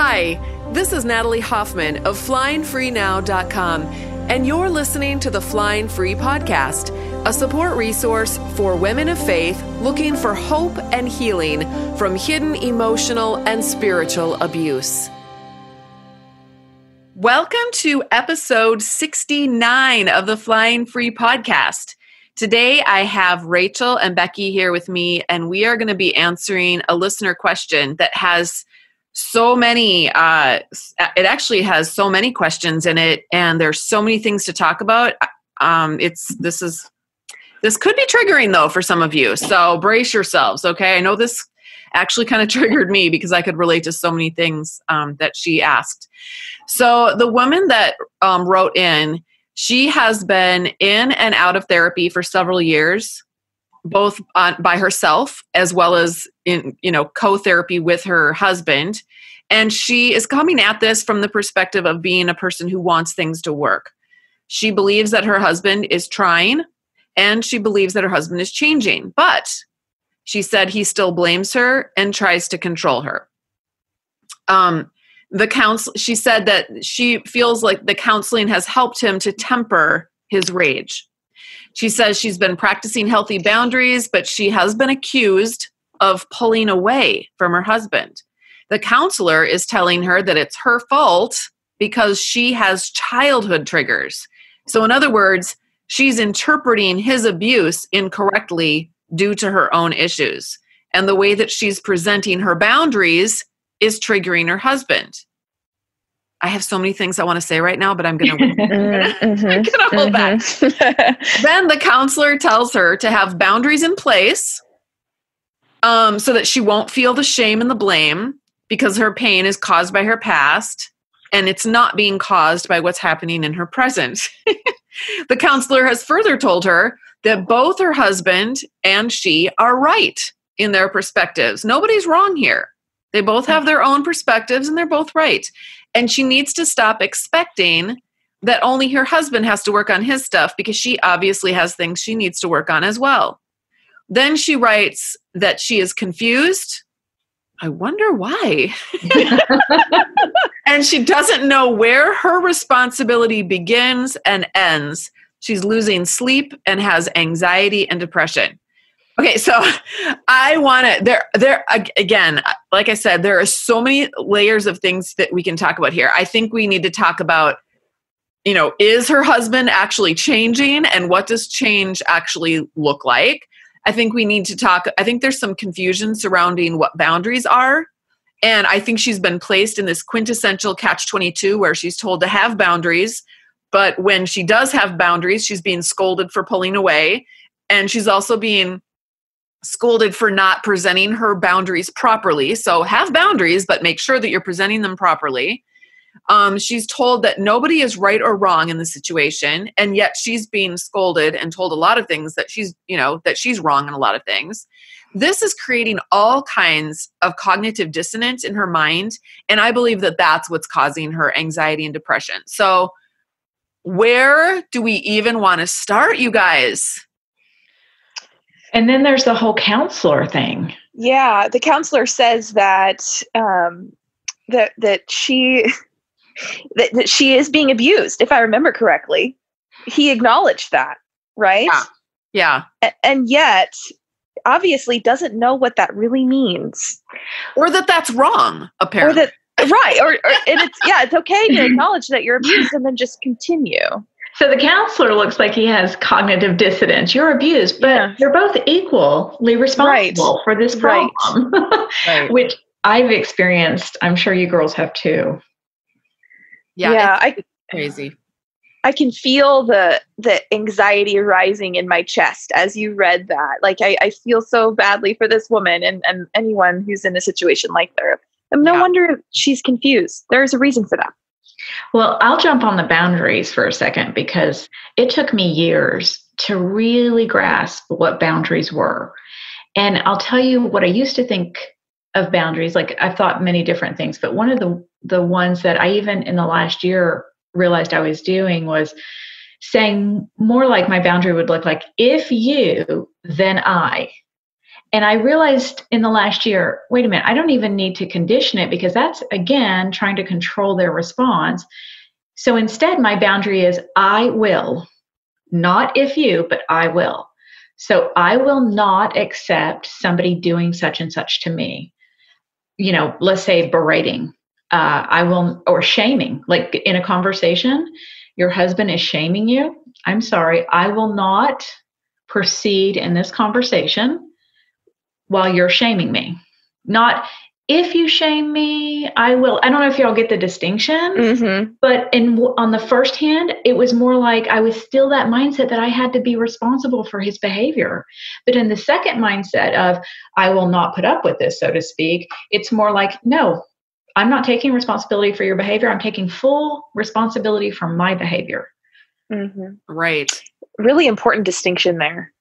Hi, this is Natalie Hoffman of FlyingFreeNow.com, and you're listening to the Flying Free Podcast, a support resource for women of faith looking for hope and healing from hidden emotional and spiritual abuse. Welcome to episode 69 of the Flying Free Podcast. Today, I have Rachel and Becky here with me, and we are going to be answering a listener question that has so many, it actually has so many questions in it, and there's so many things to talk about. This could be triggering though for some of you, so brace yourselves, okay? I know this actually kind of triggered me because I could relate to so many things that she asked. So the woman that wrote in, she has been in and out of therapy for several years, both by herself as well as in, co-therapy with her husband. And she is coming at this from the perspective of being a person who wants things to work. She believes that her husband is trying, and she believes that her husband is changing. But she said he still blames her and tries to control her. She said that she feels like the counseling has helped him to temper his rage. She says she's been practicing healthy boundaries, but she has been accused of pulling away from her husband. The counselor is telling her that it's her fault because she has childhood triggers. So in other words, she's interpreting his abuse incorrectly due to her own issues. And the way that she's presenting her boundaries is triggering her husband. I have so many things I want to say right now, but I'm going to hold back. Then the counselor tells her to have boundaries in place so that she won't feel the shame and the blame because her pain is caused by her past and it's not being caused by what's happening in her present. The counselor has further told her that both her husband and she are right in their perspectives. Nobody's wrong here. They both have their own perspectives and they're both right. And she needs to stop expecting that only her husband has to work on his stuff because she obviously has things she needs to work on as well. Then she writes that she is confused. I wonder why. And she doesn't know where her responsibility begins and ends. She's losing sleep and has anxiety and depression. Okay, so I want to, there again, like I said, there are so many layers of things that we can talk about here. I think we need to talk about, is her husband actually changing and what does change actually look like? I think we need to talk, I think there's some confusion surrounding what boundaries are. And I think she's been placed in this quintessential catch-22 where she's told to have boundaries. But when she does have boundaries, she's being scolded for pulling away. And she's also being scolded for not presenting her boundaries properly. So have boundaries, but make sure that you're presenting them properly. She's told that nobody is right or wrong in the situation, and yet she's being scolded and told a lot of things that she's wrong in a lot of things. This is creating all kinds of cognitive dissonance in her mind, and I believe that that's what's causing her anxiety and depression. So where do we even want to start, you guys? And then there's the whole counselor thing. Yeah, the counselor says that that she is being abused, if I remember correctly. He acknowledged that, right? Yeah. And yet, obviously, doesn't know what that really means, or that that's wrong. Apparently, right? Or it's okay to acknowledge that you're abused and then just continue. So the counselor looks like he has cognitive dissonance. You're abused, but you're both equally responsible for this problem, which I've experienced. I'm sure you girls have too. Yeah, crazy. I can feel the anxiety rising in my chest as you read that. Like I feel so badly for this woman and anyone who's in a situation like that. And no wonder she's confused. There's a reason for that. Well, I'll jump on the boundaries for a second because it took me years to really grasp what boundaries were. And I'll tell you what I used to think of boundaries. Like I've thought many different things, but one of the ones that I even in the last year realized I was doing was saying more like my boundary would look like, if you, then I. And I realized in the last year, wait a minute, I don't even need to condition it, because that's, again, trying to control their response. So instead, my boundary is I will, not if you, but I will. So I will not accept somebody doing such and such to me. Let's say berating. I will, or shaming, like in a conversation, your husband is shaming you. I'm sorry, I will not proceed in this conversation while you're shaming me. Not if you shame me, I will. I don't know if y'all get the distinction, but on the first hand, it was more like I was still that mindset that I had to be responsible for his behavior. But in the second mindset of I will not put up with this, so to speak, it's more like, no, I'm not taking responsibility for your behavior. I'm taking full responsibility for my behavior. Right. Really important distinction there.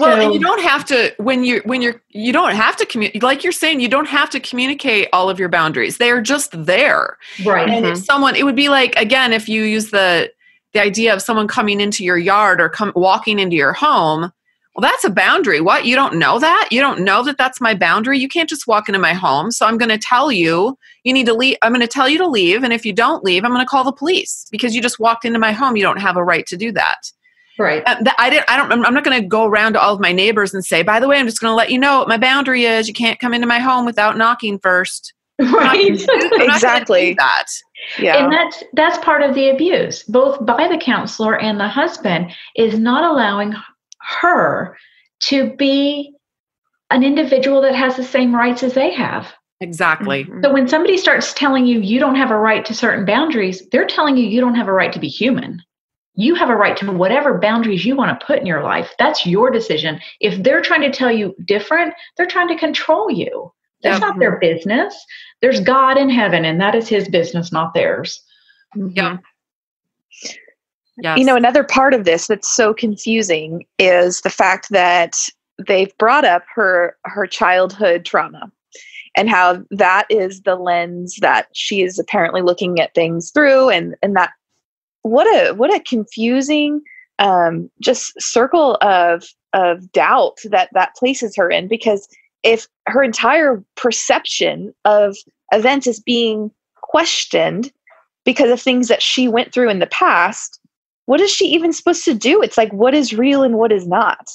Well, and you don't have to, you don't have to communicate, like you're saying, you don't have to communicate all of your boundaries. They are just there. Right. And if it would be like, again, if you use the idea of someone coming into your yard or walking into your home, well, that's a boundary. What? You don't know that? You don't know that that's my boundary? You can't just walk into my home. So I'm going to tell you, you need to leave. I'm going to tell you to leave. And if you don't leave, I'm going to call the police because you just walked into my home. You don't have a right to do that. Right. I'm not going to go around to all of my neighbors and say, by the way, I'm just going to let you know what my boundary is. You can't come into my home without knocking first. Right. Exactly. That. Yeah. And that's part of the abuse, both by the counselor and the husband, is not allowing her to be an individual that has the same rights as they have. Exactly. So when somebody starts telling you you don't have a right to certain boundaries, they're telling you you don't have a right to be human. You have a right to whatever boundaries you want to put in your life. That's your decision. If they're trying to tell you different, they're trying to control you. That's not their business. There's God in heaven, and that is his business, not theirs. Yeah. Yes. Another part of this that's so confusing is the fact that they've brought up her childhood trauma and how that is the lens that she is apparently looking at things through, and that what a confusing just circle of doubt that places her in, because if her entire perception of events is being questioned because of things that she went through in the past, what is she even supposed to do? It's like, what is real and what is not?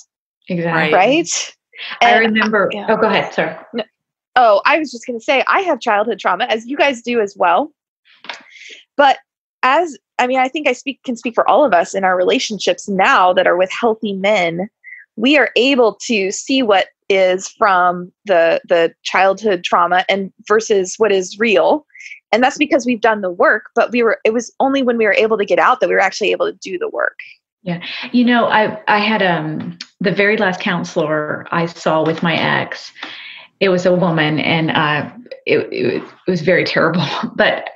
Exactly. Right? I remember. Oh, go ahead. Sorry. Oh, I was just going to say, I have childhood trauma, as you guys do as well. But I think I can speak for all of us in our relationships now that are with healthy men. We are able to see what is from the childhood trauma and versus what is real. And that's because we've done the work, but it was only when we were able to get out that we were actually able to do the work. Yeah. I had the very last counselor I saw with my ex. It was a woman, and it was very terrible, but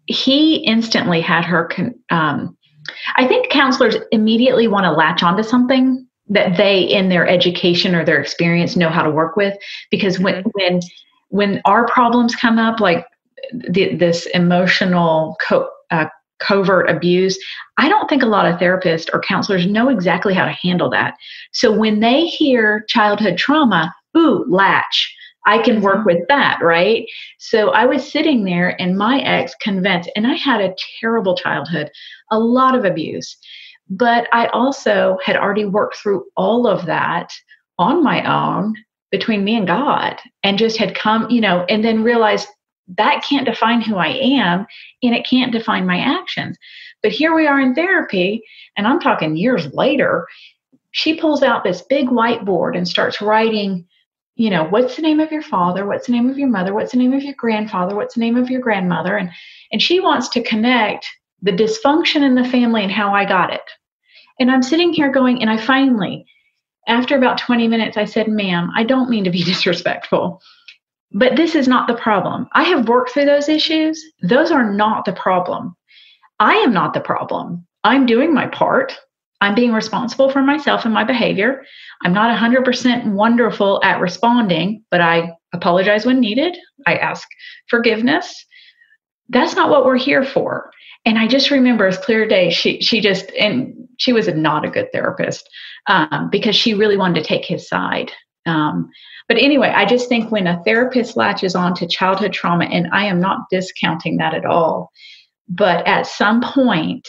he instantly had her. I think counselors immediately want to latch onto something that they, in their education or their experience, know how to work with. Because when our problems come up, like this emotional covert abuse, I don't think a lot of therapists or counselors know exactly how to handle that. So when they hear childhood trauma, latch. I can work with that, right? So I was sitting there, and my ex convinced, and I had a terrible childhood, a lot of abuse. But I also had already worked through all of that on my own between me and God, and just had come, and then realized that can't define who I am, and it can't define my actions. But here we are in therapy, and I'm talking years later, she pulls out this big whiteboard and starts writing, what's the name of your father? What's the name of your mother? What's the name of your grandfather? What's the name of your grandmother? And she wants to connect the dysfunction in the family and how I got it. And I'm sitting here going, and I finally, after about 20 minutes, I said, ma'am, I don't mean to be disrespectful, but this is not the problem. I have worked through those issues. Those are not the problem. I am not the problem. I'm doing my part. I'm being responsible for myself and my behavior. I'm not 100% wonderful at responding, but I apologize when needed. I ask forgiveness. that's not what we're here for. And I just remember as clear day, and she was not a good therapist, because she really wanted to take his side. But anyway, I just think when a therapist latches on to childhood trauma, and I am not discounting that at all, but at some point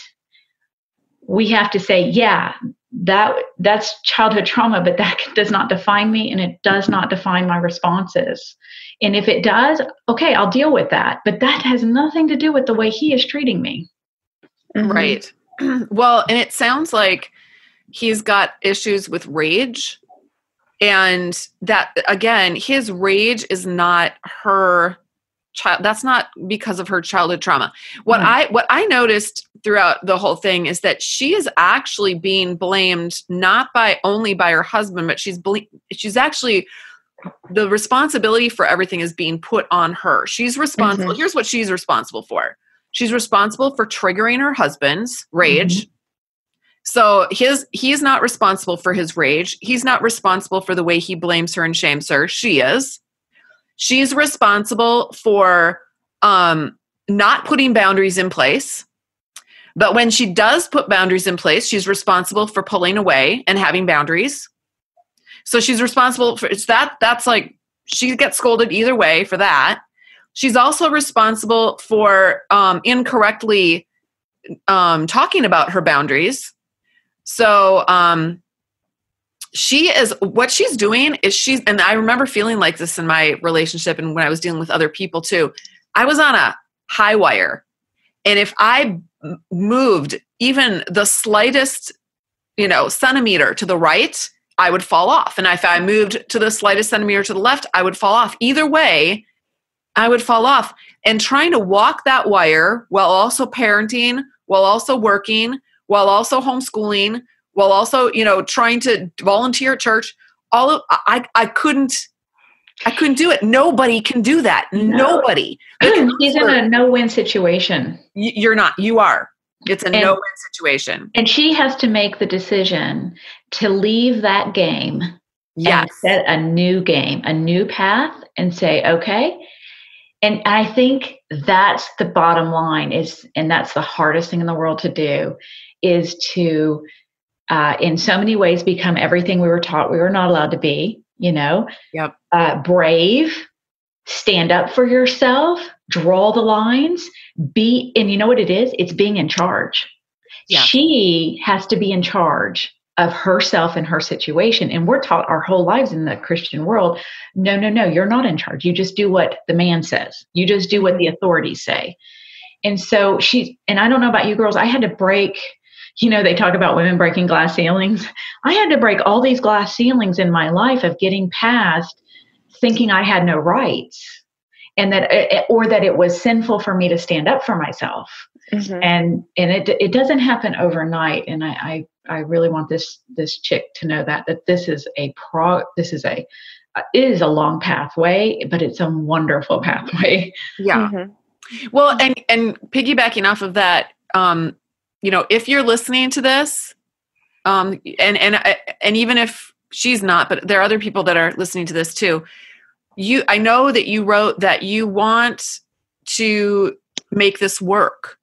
we have to say, yeah, that's childhood trauma, but that does not define me, and it does not define my responses. And if it does, okay, I'll deal with that. But that has nothing to do with the way he is treating me. Mm-hmm. Right. Well, and it sounds like he's got issues with rage. And that, again, his rage is not her child. That's not because of her childhood trauma. What I noticed throughout the whole thing is that she is actually being blamed not only by her husband, but she's actually, the responsibility for everything is being put on her. She's responsible. Mm-hmm. Here's what she's responsible for. She's responsible for triggering her husband's rage. Mm-hmm. So he's not responsible for his rage. He's not responsible for the way he blames her and shames her. She is. She's responsible for not putting boundaries in place. But when she does put boundaries in place, she's responsible for pulling away and having boundaries. So she's responsible for that's like, she gets scolded either way for that. She's also responsible for incorrectly talking about her boundaries. So what she's doing is and I remember feeling like this in my relationship and when I was dealing with other people too. I was on a high wire. And if I moved even the slightest, centimeter to the right, I would fall off. And if I moved to the slightest centimeter to the left, I would fall off. Either way, I would fall off. And trying to walk that wire while also parenting, while also working, while also homeschooling, while also, trying to volunteer at church, I couldn't do it. Nobody can do that. No. Nobody. She's in a no-win situation. You're not. You are. It's a no-win situation. And she has to make the decision to leave that game and set a new game, a new path, and say, okay. And I think that's the bottom line and that's the hardest thing in the world to do, is to, in so many ways, become everything we were taught we were not allowed to be, brave, stand up for yourself, draw the lines, and you know what it is? It's being in charge. Yeah. She has to be in charge of herself and her situation. And we're taught our whole lives in the Christian world, no, you're not in charge. You just do what the man says. You just do what the authorities say. And so and I don't know about you girls, I had to break, they talk about women breaking glass ceilings. I had to break all these glass ceilings in my life of getting past thinking I had no rights, and that it was sinful for me to stand up for myself. Mm-hmm. And it doesn't happen overnight. And I really want this chick to know that this is it is a long pathway, but it's a wonderful pathway. Yeah. Mm-hmm. Well, and piggybacking off of that, if you're listening to this, and even if she's not, but there are other people that are listening to this too. I know that you wrote that you want to make this work,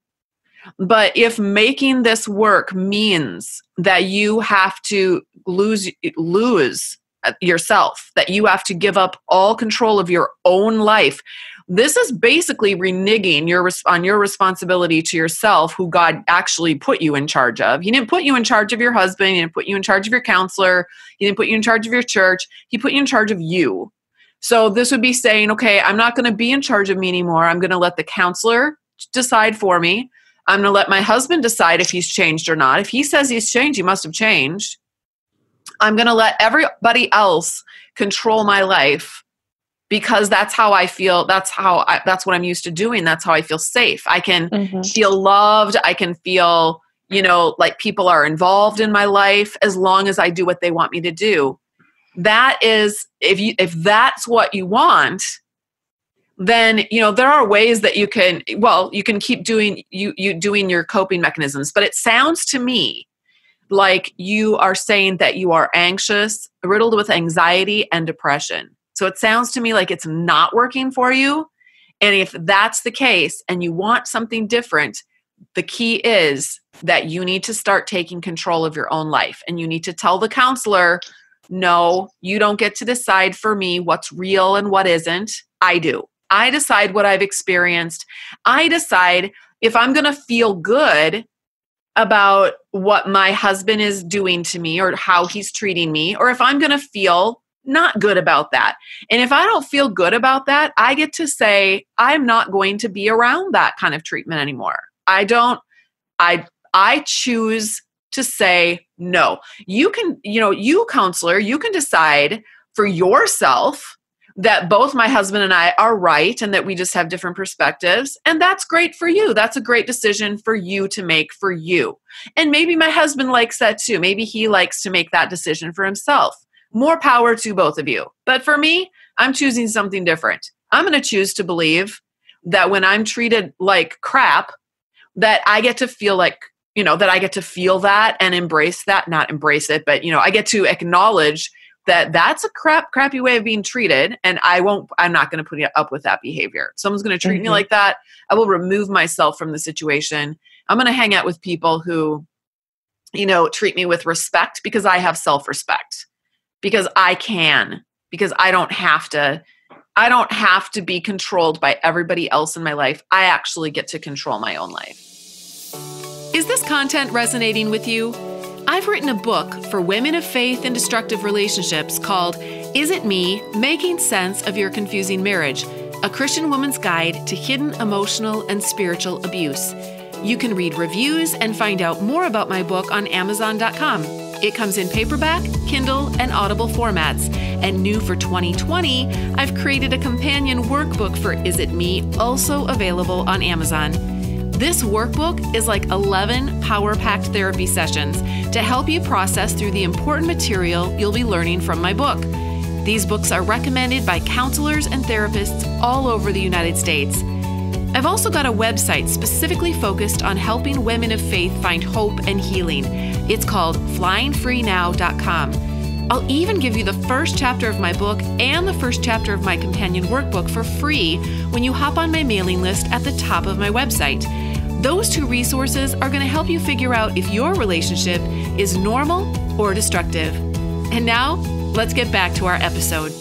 but if making this work means that you have to lose yourself, that you have to give up all control of your own life, this is basically reneging on your responsibility to yourself, who God actually put you in charge of. He didn't put you in charge of your husband. He didn't put you in charge of your counselor. He didn't put you in charge of your church. He put you in charge of you. So this would be saying, okay, I'm not going to be in charge of me anymore. I'm going to let the counselor decide for me. I'm going to let my husband decide if he's changed or not. If he says he's changed, he must have changed. I'm going to let everybody else control my life, because that's how I feel. That's what I'm used to doing. That's how I feel safe. I can feel loved. I can feel, like people are involved in my life as long as I do what they want me to do. That is, if that's what you want, then, there are ways that you can keep doing, doing your coping mechanisms. But it sounds to me like you are saying that you are anxious, riddled with anxiety and depression. So it sounds to me like it's not working for you. And if that's the case and you want something different, the key is that you need to start taking control of your own life. And you need to tell the counselor, no, you don't get to decide for me what's real and what isn't. I do. I decide what I've experienced. I decide if I'm going to feel good about what my husband is doing to me or how he's treating me, or if I'm going to feel not good about that. And if I don't feel good about that, I get to say, I'm not going to be around that kind of treatment anymore. I choose to say no. You can, you counselor, you can decide for yourself that both my husband and I are right and that we just have different perspectives. And that's great for you. That's a great decision for you to make for you. And maybe my husband likes that too. Maybe he likes to make that decision for himself. More power to both of you. But for me, I'm choosing something different. I'm going to choose to believe that when I'm treated like crap, that I get to feel like, that I get to feel that and embrace that, not embrace it, but, I get to acknowledge that that's a crappy way of being treated. And I'm not going to put up with that behavior. Someone's going to treat me like that. I will remove myself from the situation. I'm going to hang out with people who, treat me with respect because I have self-respect, because I can, because I don't have to be controlled by everybody else in my life. I actually get to control my own life. Is this content resonating with you? I've written a book for women of faith in destructive relationships called Is It Me? Making Sense of Your Confusing Marriage, a Christian woman's guide to hidden emotional and spiritual abuse. You can read reviews and find out more about my book on Amazon.com. It comes in paperback, Kindle, and Audible formats. And new for 2020, I've created a companion workbook for Is It Me, also available on Amazon. This workbook is like 11 power-packed therapy sessions to help you process through the important material you'll be learning from my book. These books are recommended by counselors and therapists all over the United States. I've also got a website specifically focused on helping women of faith find hope and healing. It's called flyingfreenow.com. I'll even give you the first chapter of my book and the first chapter of my companion workbook for free when you hop on my mailing list at the top of my website. Those two resources are going to help you figure out if your relationship is normal or destructive. And now, let's get back to our episode.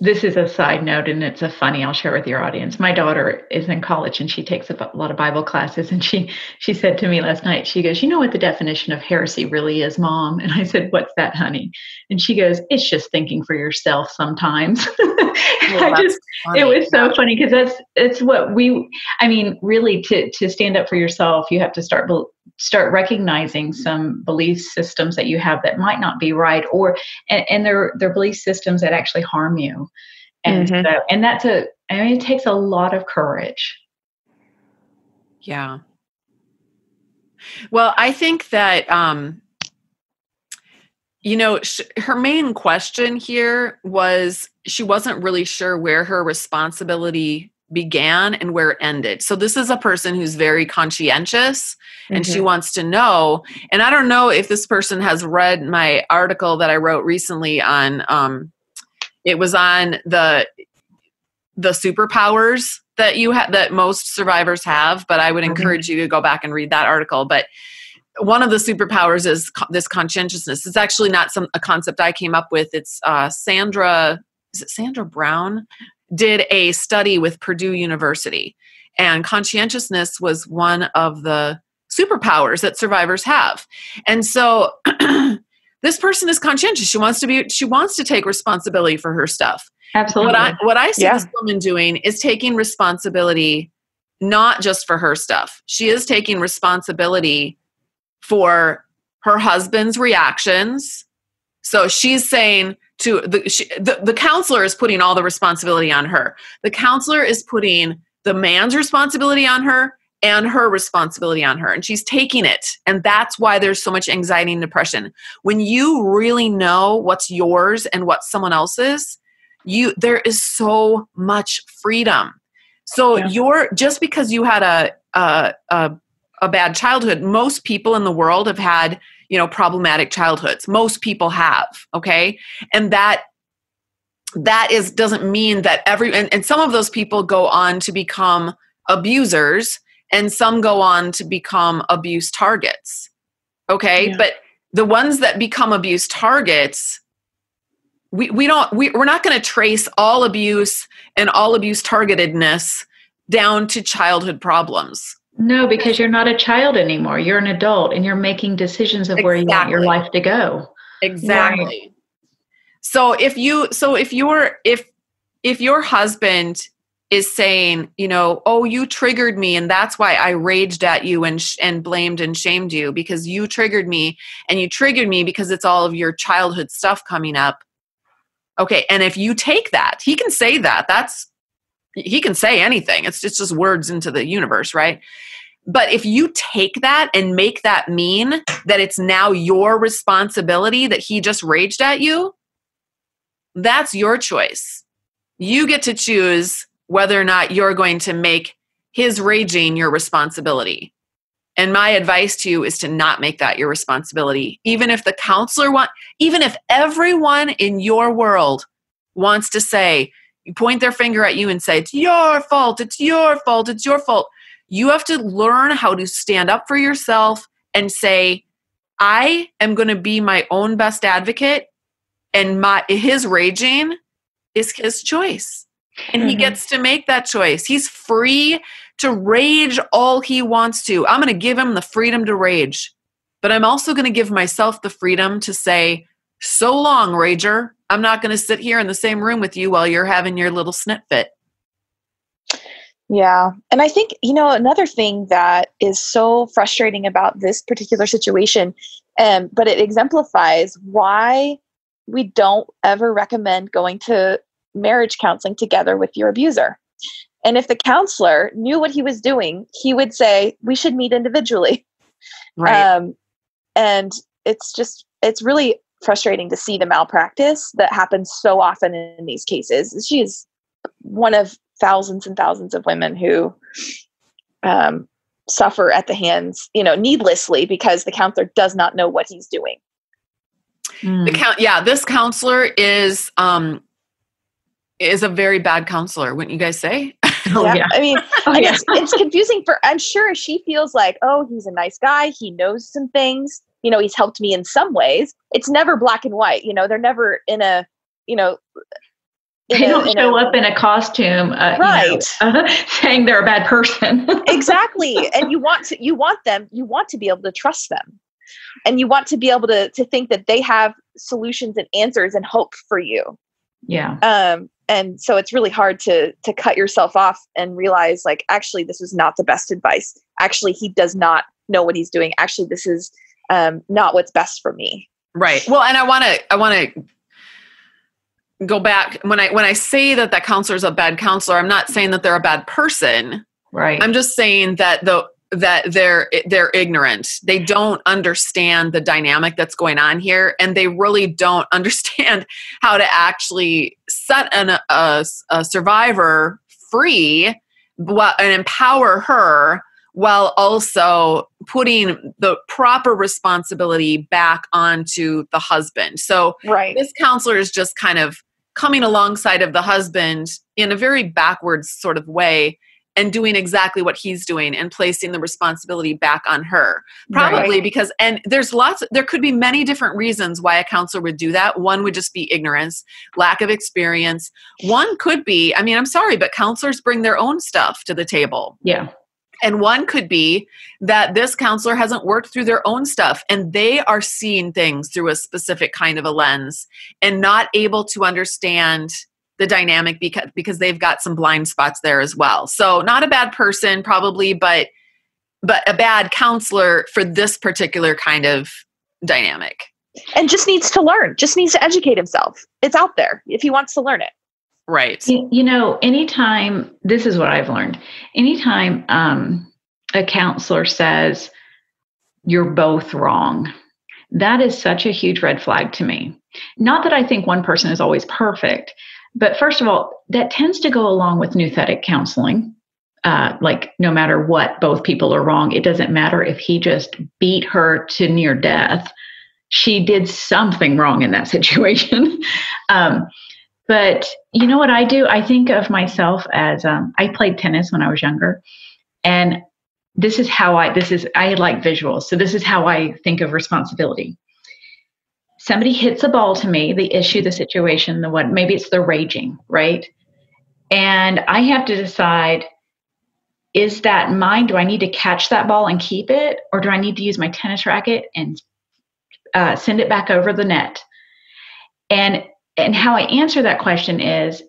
This is a side note, and it's a funny, I'll share with your audience. My daughter is in college, and she takes a lot of Bible classes. And she said to me last night, she goes, you know what the definition of heresy really is, Mom? And I said, what's that, honey? And she goes, it's just thinking for yourself sometimes. Well, it was so funny because it's what really to stand up for yourself, you have to start recognizing some belief systems that you have that might not be right, and they're belief systems that actually harm you. And it takes a lot of courage. Yeah. Well, I think that, her main question here was she wasn't really sure where her responsibility began and where it ended. So this is a person who's very conscientious and she wants to know. And I don't know if this person has read my article that I wrote recently on, it was on the superpowers that that most survivors have, but I would encourage you to go back and read that article. But one of the superpowers is this conscientiousness. It's actually not a concept I came up with. It's Sandra Brown did a study with Purdue University, and conscientiousness was one of the superpowers that survivors have. And so this person is conscientious. She wants to take responsibility for her stuff. Absolutely. What I see this woman doing is taking responsibility not just for her stuff. She is taking responsibility for her husband's reactions. So she's saying to the counselor is putting all the responsibility on her. The counselor is putting the man's responsibility on her and her responsibility on her. And she's taking it. And that's why there's so much anxiety and depression. When you really know what's yours and what's someone else's, there is so much freedom. So just because you had a bad childhood, most people in the world have had, problematic childhoods. Most people have, okay? And that doesn't mean that and some of those people go on to become abusers, and some go on to become abuse targets. Okay. Yeah. But the ones that become abuse targets, we're not going to trace all abuse and all abuse targetedness down to childhood problems. No, because you're not a child anymore. You're an adult and you're making decisions of where you want your life to go. Exactly. Right. So if your husband is saying, oh, you triggered me and that's why I raged at you and blamed and shamed you because you triggered me, and you triggered me because it's all of your childhood stuff coming up. Okay. And if you take that, he can say that. He can say anything. It's just words into the universe, right? But if you take that and make that mean that it's now your responsibility that he just raged at you, that's your choice. You get to choose whether or not you're going to make his raging your responsibility. And my advice to you is to not make that your responsibility. Even if the counselor even if everyone in your world wants to say, point their finger at you and say, it's your fault, it's your fault, it's your fault. You have to learn how to stand up for yourself and say, I am going to be my own best advocate, and his raging is his choice. And he gets to make that choice. He's free to rage all he wants to. I'm going to give him the freedom to rage. But I'm also going to give myself the freedom to say, so long, rager. I'm not going to sit here in the same room with you while you're having your little snit fit. Yeah. And I think, another thing that is so frustrating about this particular situation, but it exemplifies why we don't ever recommend going to marriage counseling together with your abuser. And if the counselor knew what he was doing, he would say, we should meet individually. Right. And it's really frustrating to see the malpractice that happens so often in these cases. She is one of thousands and thousands of women who suffer at the hands, needlessly, because the counselor does not know what he's doing. This counselor is a very bad counselor, wouldn't you guys say? Yeah. I mean, it's confusing I'm sure she feels like, oh, he's a nice guy. He knows some things, he's helped me in some ways. It's never black and white. They're never in a, they don't show up in a costume, right? Saying they're a bad person. Exactly. And you want to be able to trust them. And you want to be able to think that they have solutions and answers and hope for you. Yeah. And so it's really hard to cut yourself off and realize, like, actually, this is not the best advice. Actually, he does not know what he's doing. Actually, this is not what's best for me. Right. Well, and I want to go back. When I say that counselor is a bad counselor, I'm not saying that they're a bad person. Right. I'm just saying that they're ignorant. They don't understand the dynamic that's going on here, and they really don't understand how to actually set a survivor free and empower her while also putting the proper responsibility back onto the husband. So This counselor is just kind of coming alongside of the husband in a very backwards sort of way and doing exactly what he's doing and placing the responsibility back on her. Probably because, and there could be many different reasons why a counselor would do that. One would just be ignorance, lack of experience. One could be, I'm sorry, but counselors bring their own stuff to the table. Yeah. And one could be that this counselor hasn't worked through their own stuff and they are seeing things through a specific kind of a lens and not able to understand the dynamic because they've got some blind spots there as well. So not a bad person probably, but a bad counselor for this particular kind of dynamic. And just needs to learn, just needs to educate himself. It's out there if he wants to learn it. Right. Anytime, this is what I've learned, anytime a counselor says, you're both wrong, that is such a huge red flag to me. Not that I think one person is always perfect, but first of all, that tends to go along with nouthetic counseling. Like no matter what, both people are wrong. It doesn't matter if he just beat her to near death. She did something wrong in that situation. But you know what I do? I think of myself as I played tennis when I was younger, and this is how I like visuals. So this is how I think of responsibility. Somebody hits a ball to me, the issue, the situation, the what, maybe it's the raging, right? And I have to decide, is that mine? Do I need to catch that ball and keep it? Or do I need to use my tennis racket and send it back over the net? And how I answer that question is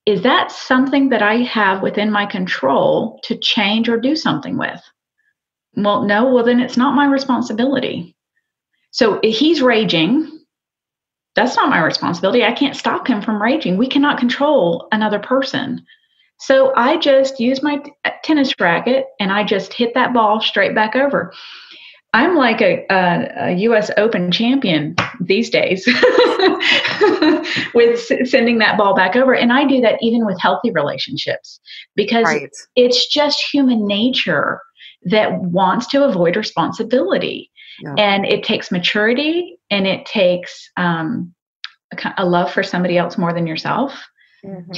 that something that I have within my control to change or do something with? Well, no, well, then it's not my responsibility. So if he's raging, that's not my responsibility. I can't stop him from raging. We cannot control another person. So I just use my tennis racket and I just hit that ball straight back over. I'm like a U.S. Open champion these days with sending that ball back over. And I do that even with healthy relationships, because it's just human nature that wants to avoid responsibility. Yeah. And it takes maturity, and it takes a love for somebody else more than yourself. Mm-hmm.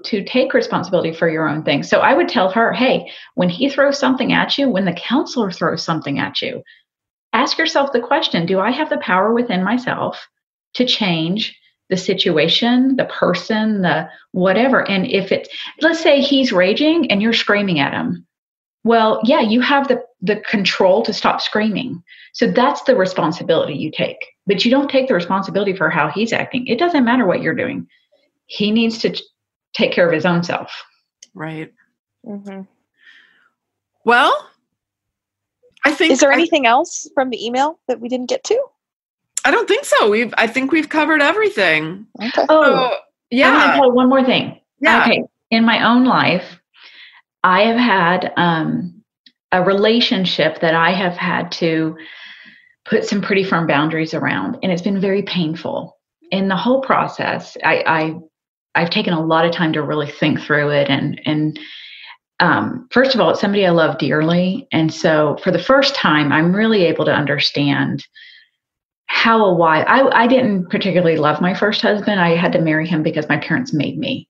to take responsibility for your own things. So I would tell her, hey, when he throws something at you, when the counselor throws something at you, ask yourself the question, do I have the power within myself to change the situation, the person, the whatever? And if it's, let's say he's raging and you're screaming at him. Well, yeah, you have the control to stop screaming. So that's the responsibility you take. But you don't take the responsibility for how he's acting. It doesn't matter what you're doing. He needs to take care of his own self. Right. Mm-hmm. Well, I think. Is there anything else from the email that we didn't get to? I don't think so. I think we've covered everything. Okay. Oh, so, yeah. I'm going to tell one more thing. Yeah. Okay. In my own life, I have had a relationship that I have had to put some pretty firm boundaries around, and it's been very painful. In the whole process, I've taken a lot of time to really think through it. And first of all, it's somebody I love dearly. And so for the first time, I'm really able to understand how a wife, I didn't particularly love my first husband. I had to marry him because my parents made me.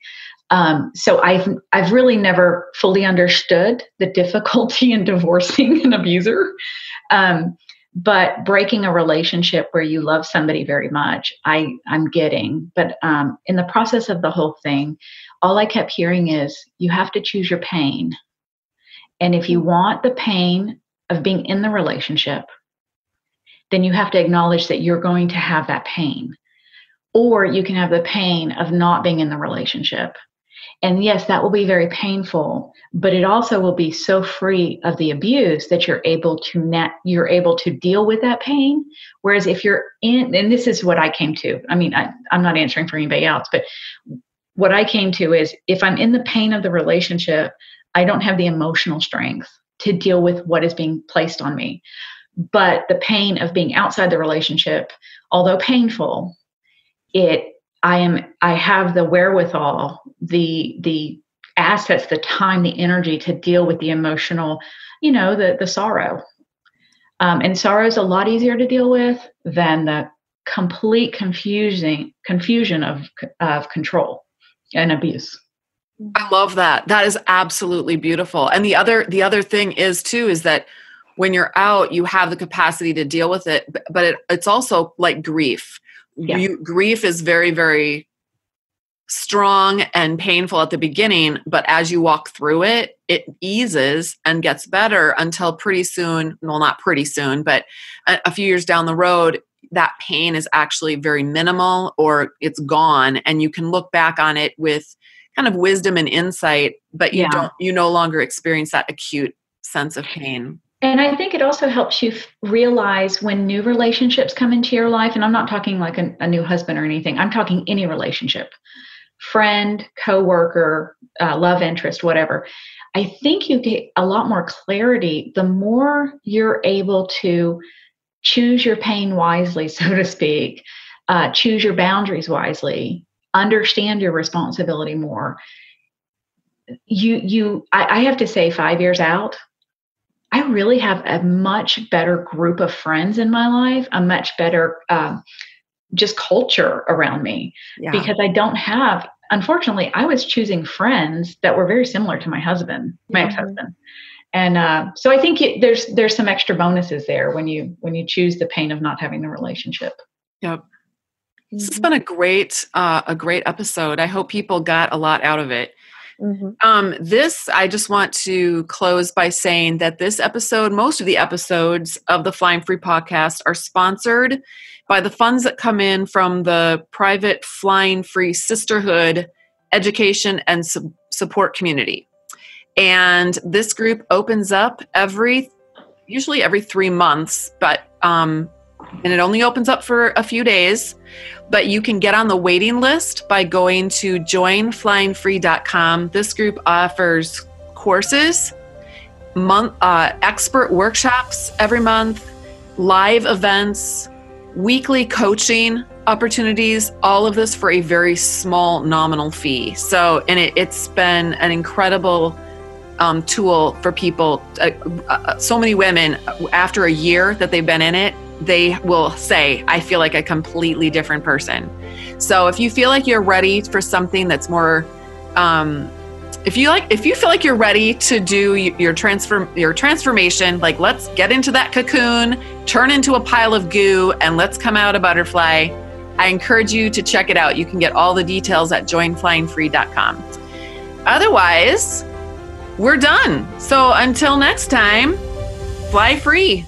So I've really never fully understood the difficulty in divorcing an abuser. But breaking a relationship where you love somebody very much, I'm getting. But in the process of the whole thing, all I kept hearing is, you have to choose your pain. And if you want the pain of being in the relationship, then you have to acknowledge that you're going to have that pain. Or you can have the pain of not being in the relationship. And yes, that will be very painful, but it also will be so free of the abuse that you're able to deal with that pain. Whereas if you're in, and this is what I came to, I mean, I'm not answering for anybody else, but what I came to is, if I'm in the pain of the relationship, I don't have the emotional strength to deal with what is being placed on me. But the pain of being outside the relationship, although painful, I have the wherewithal, the assets, the time, the energy to deal with the emotional, the sorrow. And sorrow is a lot easier to deal with than the complete confusion of control and abuse. I love that. That is absolutely beautiful. And the other thing is that when you're out, you have the capacity to deal with it, but it's also like grief. Yeah. Grief is very, very strong and painful at the beginning, but as you walk through it, it eases and gets better until pretty soon, well, not pretty soon, but a few years down the road, that pain is actually very minimal, or it's gone, and you can look back on it with kind of wisdom and insight, but you no longer experience that acute sense of pain. And I think it also helps you realize when new relationships come into your life, and I'm not talking like a new husband or anything, I'm talking any relationship, friend, coworker, love interest, whatever. I think you get a lot more clarity the more you're able to choose your pain wisely, so to speak, choose your boundaries wisely, understand your responsibility more. I have to say, 5 years out, I really have a much better group of friends in my life, a much better just culture around me because I don't have, unfortunately, I was choosing friends that were very similar to my husband, my ex-husband. And so I think there's some extra bonuses there when you choose the pain of not having the relationship. Yep. This has been a great episode. I hope people got a lot out of it. I just want to close by saying that this episode, most of the episodes of the Flying Free podcast are sponsored by the funds that come in from the private Flying Free Sisterhood education and support community. And this group opens up usually every 3 months, but and it only opens up for a few days, but you can get on the waiting list by going to joinflyingfree.com. This group offers courses, expert workshops every month, live events, weekly coaching opportunities, all of this for a very small nominal fee. So, and it's been an incredible tool for people. So many women, after a year that they've been in it, they will say, I feel like a completely different person. So if you feel like you're ready for something that's more, if you feel like you're ready to do your transformation, like let's get into that cocoon, turn into a pile of goo, and let's come out a butterfly, I encourage you to check it out. You can get all the details at joinflyingfree.com. Otherwise, we're done. So until next time, fly free.